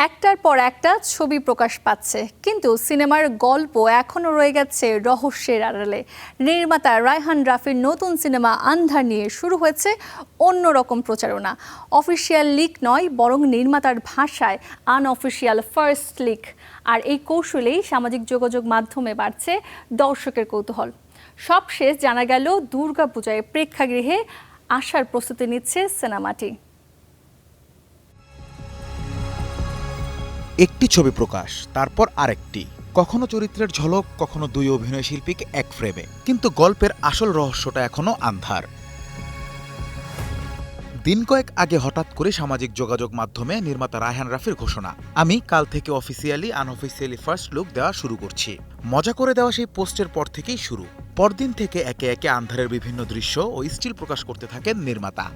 একটার পর একটা ছবি প্রকাশ পাচ্ছে, কিন্তু সিনেমার গল্প এখনও রয়ে গেছে রহস্যের আড়ালে। নির্মাতা রায়হান রাফির নতুন সিনেমা আন্ধার নিয়ে শুরু হয়েছে অন্যরকম প্রচারণা। অফিসিয়াল লিক নয়, বরং নির্মাতার ভাষায় আনঅফিসিয়াল ফার্স্ট লিক। আর এই কৌশলেই সামাজিক যোগাযোগ মাধ্যমে বাড়ছে দর্শকের কৌতূহল। সবশেষ জানা গেল দুর্গাপূজায় প্রেক্ষাগৃহে আসার প্রস্তুতি নিচ্ছে সিনেমাটি। একটি ছবি প্রকাশ, তারপর আরেকটি, কখনো চরিত্রের ঝলক, কখনো দুই অভিনয় শিল্পীকে এক ফ্রেমে, কিন্তু গল্পের আসল রহস্যটা এখনো আন্ধার। দিন কয়েক আগে হঠাৎ করে সামাজিক যোগাযোগ মাধ্যমে নির্মাতা রায়হান রাফির ঘোষণা, আমি কাল থেকে অফিসিয়ালি আনঅফিসিয়ালি ফার্স্ট লুক দেওয়া শুরু করছি। মজা করে দেওয়া সেই পোস্টের পর থেকেই শুরু। পরদিন থেকে একে একে আন্ধারের বিভিন্ন দৃশ্য ও স্টিল প্রকাশ করতে থাকেন নির্মাতা।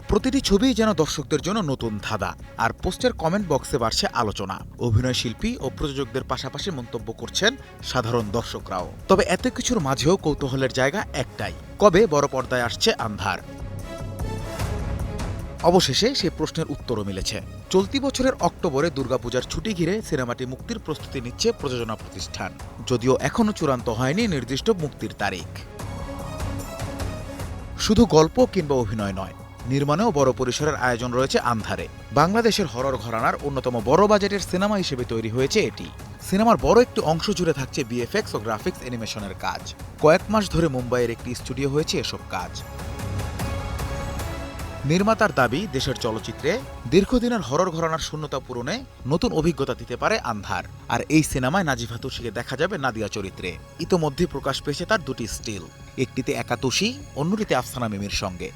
প্রতিটি ছবি যেন দর্শকদের জন্য নতুন ধাঁধা, আর পোস্টের কমেন্ট বক্সে বাড়ছে আলোচনা। অভিনয় শিল্পী ও প্রযোজকদের পাশাপাশি মন্তব্য করছেন সাধারণ দর্শকরাও। তবে এত কিছুর মাঝেও কৌতূহলের জায়গা একটাই, কবে বড় পর্দায় আসছে আন্ধার। অবশেষে সে প্রশ্নের উত্তরও মিলেছে। চলতি বছরের অক্টোবরে দুর্গাপূজার ছুটি ঘিরে সিনেমাটি মুক্তির প্রস্তুতি নিচ্ছে প্রযোজনা প্রতিষ্ঠান, যদিও এখনও চূড়ান্ত হয়নি নির্দিষ্ট মুক্তির তারিখ। শুধু গল্প কিংবা অভিনয় নয়, নির্মাণেও বড় পরিসরের আয়োজন রয়েছে আন্ধারে। বাংলাদেশের হরর ঘরানার অন্যতম বড় বাজেটের সিনেমা হিসেবে তৈরি হয়েছে এটি। সিনেমার বড় একটি অংশ জুড়ে থাকছে বিএফএক্স ও গ্রাফিক্স অ্যানিমেশনের কাজ। কয়েক মাস ধরে মুম্বাইয়ের একটি স্টুডিও হয়েছে এসব কাজ। নির্মাতার দাবি, দেশের চলচ্চিত্রে দীর্ঘদিনের হরর ঘরানার শূন্যতা পূরণে নতুন অভিজ্ঞতা দিতে পারে আন্ধার। আর এই সিনেমায় নাজিফা তুষিকে দেখা যাবে নাদিয়া চরিত্রে। ইতোমধ্যে প্রকাশ পেয়েছে তার দুটি স্টিল, একটিতে একা তুষি, অন্যটিতে আফসানা মিমির সঙ্গে।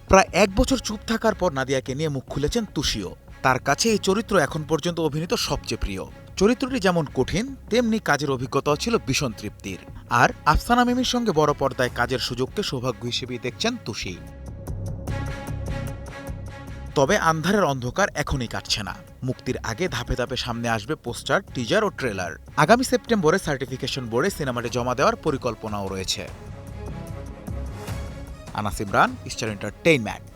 প্রায় এক বছর চুপ থাকার পর নাদিয়াকে নিয়ে মুখ খুলেছেন তুষিও। তার কাছে এই চরিত্র এখন পর্যন্ত অভিনীত সবচেয়ে প্রিয়। চরিত্রটি যেমন কঠিন, তেমনি কাজের অভিজ্ঞতাও ছিল ভীষণ তৃপ্তির। আর আফসানা মিমির সঙ্গে বড় পর্দায় কাজের সুযোগকে সৌভাগ্য হিসেবেই দেখছেন তুষি। তবে আন্ধারের অন্ধকার এখনই কাটছে না। মুক্তির আগে ধাপে ধাপে সামনে আসবে পোস্টার, টিজার ও ট্রেলার। আগামী সেপ্টেম্বরে সার্টিফিকেশন বোর্ডে সিনেমাটি জমা দেওয়ার পরিকল্পনাও রয়েছে। Anas Imran, star entertainment.